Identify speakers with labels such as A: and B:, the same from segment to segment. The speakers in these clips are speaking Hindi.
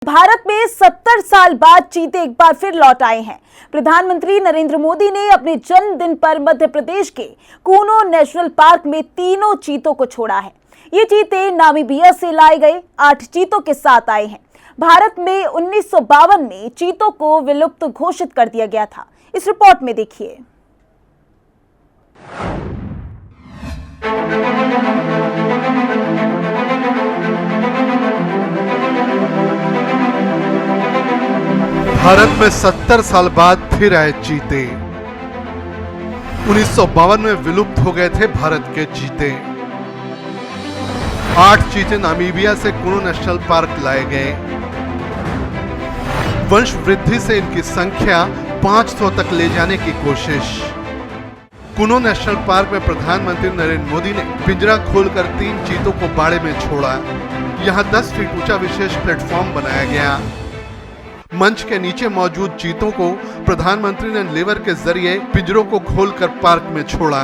A: भारत में 70 साल बाद चीते एक बार फिर लौट आए हैं। प्रधानमंत्री नरेंद्र मोदी ने अपने जन्मदिन पर मध्य प्रदेश के कूनो नेशनल पार्क में तीनों चीतों को छोड़ा है। ये चीते नामीबिया से लाए गए 8 चीतों के साथ आए हैं। भारत में 1952 में चीतों को विलुप्त घोषित कर दिया गया था। इस रिपोर्ट में देखिए।
B: भारत में 70 साल बाद फिर आए चीते। 1952 में विलुप्त हो गए थे भारत के चीते। 8 चीते नामीबिया से कूनो नेशनल पार्क लाए गए। वंश वृद्धि से इनकी संख्या 500 तक ले जाने की कोशिश। कूनो नेशनल पार्क में प्रधानमंत्री नरेंद्र मोदी ने पिंजरा खोलकर 3 चीतों को बाड़े में छोड़ा। यहां 10 फीट ऊंचा विशेष प्लेटफॉर्म बनाया गया। मंच के नीचे मौजूद चीतों को प्रधानमंत्री ने लीवर के जरिए पिंजरों को खोलकर पार्क में छोड़ा।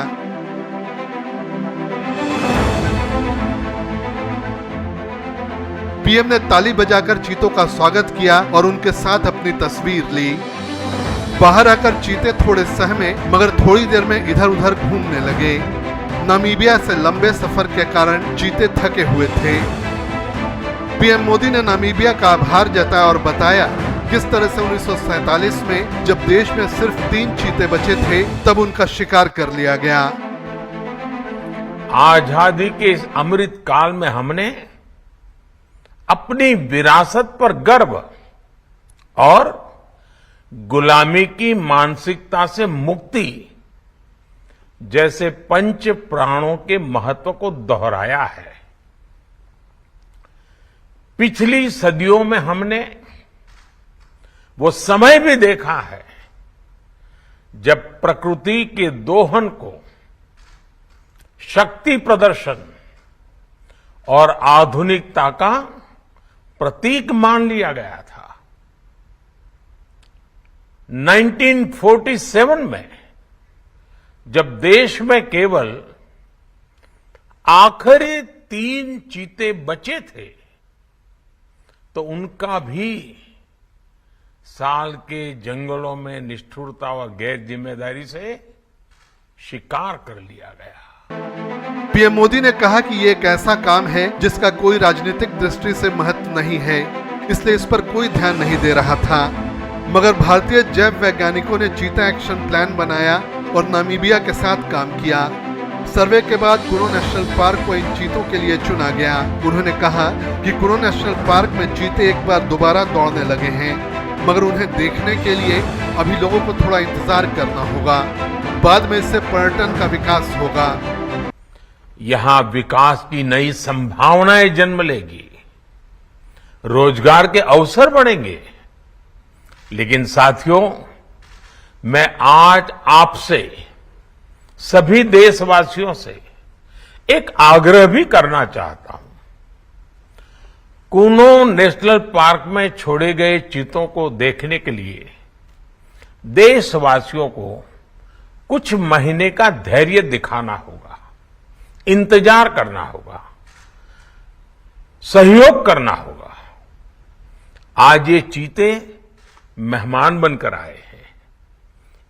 B: पीएम ने ताली बजाकर चीतों का स्वागत किया और उनके साथ अपनी तस्वीर ली। बाहर आकर चीते थोड़े सहमे, मगर थोड़ी देर में इधर उधर घूमने लगे। नामीबिया से लंबे सफर के कारण चीते थके हुए थे। पीएम मोदी ने नामीबिया का आभार जताया और बताया किस तरह से 1947 में जब देश में सिर्फ 3 चीते बचे थे तब उनका शिकार कर लिया गया।
C: आजादी के इस अमृत काल में हमने अपनी विरासत पर गर्व और गुलामी की मानसिकता से मुक्ति जैसे पंच प्राणों के महत्व को दोहराया है। पिछली सदियों में हमने वो समय भी देखा है जब प्रकृति के दोहन को शक्ति प्रदर्शन और आधुनिकता का प्रतीक मान लिया गया था। 1947 में जब देश में केवल आखिरी 3 चीते बचे थे तो उनका भी साल के जंगलों में निष्ठुरता व गैर जिम्मेदारी से शिकार कर लिया गया।
B: पीएम मोदी ने कहा कि ये एक ऐसा काम है जिसका कोई राजनीतिक दृष्टि से महत्व नहीं है, इसलिए इस पर कोई ध्यान नहीं दे रहा था। मगर भारतीय जैव वैज्ञानिकों ने चीता एक्शन प्लान बनाया और नामीबिया के साथ काम किया। सर्वे के बाद कूनो नेशनल पार्क को इन चीतों के लिए चुना गया। उन्होंने कहा कि कूनो नेशनल पार्क में चीते एक बार दोबारा दौड़ने लगे हैं, मगर उन्हें देखने के लिए अभी लोगों को थोड़ा इंतजार करना होगा। बाद में इससे पर्यटन का विकास होगा।
C: यहां विकास की नई संभावनाएं जन्म लेगी, रोजगार के अवसर बढ़ेंगे। लेकिन साथियों, मैं आज आपसे सभी देशवासियों से एक आग्रह भी करना चाहता हूं। कूनो नेशनल पार्क में छोड़े गए चीतों को देखने के लिए देशवासियों को कुछ महीने का धैर्य दिखाना होगा, इंतजार करना होगा, सहयोग करना होगा। आज ये चीते मेहमान बनकर आए हैं,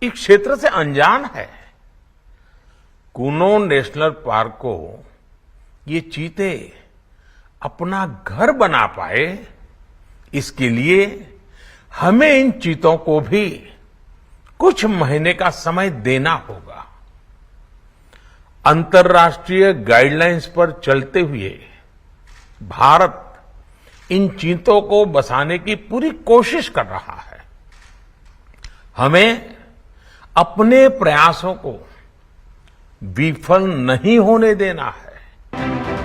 C: इस क्षेत्र से अनजान है। कूनो नेशनल पार्क को ये चीते अपना घर बना पाए, इसके लिए हमें इन चीतों को भी कुछ महीने का समय देना होगा। अंतर्राष्ट्रीय गाइडलाइंस पर चलते हुए भारत इन चीतों को बसाने की पूरी कोशिश कर रहा है। हमें अपने प्रयासों को विफल नहीं होने देना है।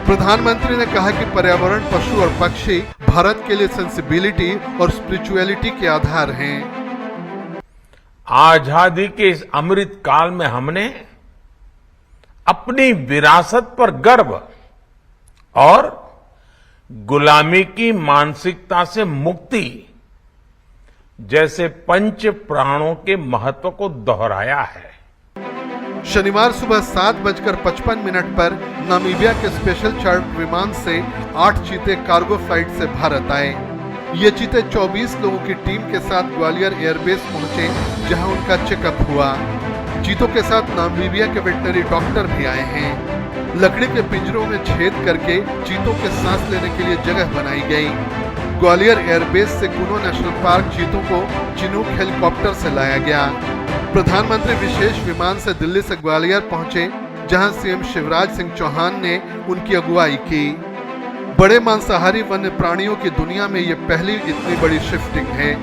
B: प्रधानमंत्री ने कहा कि पर्यावरण, पशु और पक्षी भारत के लिए सेंसिबिलिटी और स्पिरिचुअलिटी के आधार हैं।
C: आजादी के इस अमृत काल में हमने अपनी विरासत पर गर्व और गुलामी की मानसिकता से मुक्ति जैसे पंच प्राणों के महत्व को दोहराया है।
B: शनिवार सुबह 7:55 पर नामीबिया के स्पेशल चार्ट विमान से 8 चीते कार्गो फ्लाइट से भारत आए। ये चीते 24 लोगों की टीम के साथ ग्वालियर एयरबेस पहुंचे, जहां उनका चेकअप हुआ। चीतों के साथ नामीबिया के वेटनरी डॉक्टर भी आए हैं। लकड़ी के पिंजरों में छेद करके चीतों के सांस लेने के लिए जगह बनाई गई। ग्वालियर एयरबेस से कुनो नेशनल पार्क चीतों को चिनूक हेलीकॉप्टर से लाया गया। प्रधानमंत्री विशेष विमान से दिल्ली से ग्वालियर पहुंचे, जहां सीएम शिवराज सिंह चौहान ने उनकी अगुवाई की। बड़े मांसाहारी वन्य प्राणियों की दुनिया में ये पहली इतनी बड़ी शिफ्टिंग है।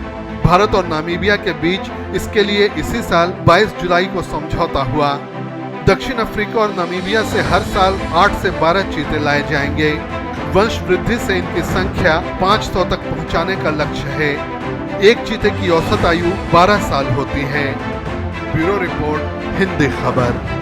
B: भारत और नामीबिया के बीच इसके लिए इसी साल 22 जुलाई को समझौता हुआ। दक्षिण अफ्रीका और नामीबिया से हर साल 8 से 12 चीते लाए जाएंगे। वंश वृद्धि से इनकी संख्या 500 तक पहुंचाने का लक्ष्य है। एक चीते की औसत आयु 12 साल होती है। ब्यूरो रिपोर्ट, हिंदी खबर।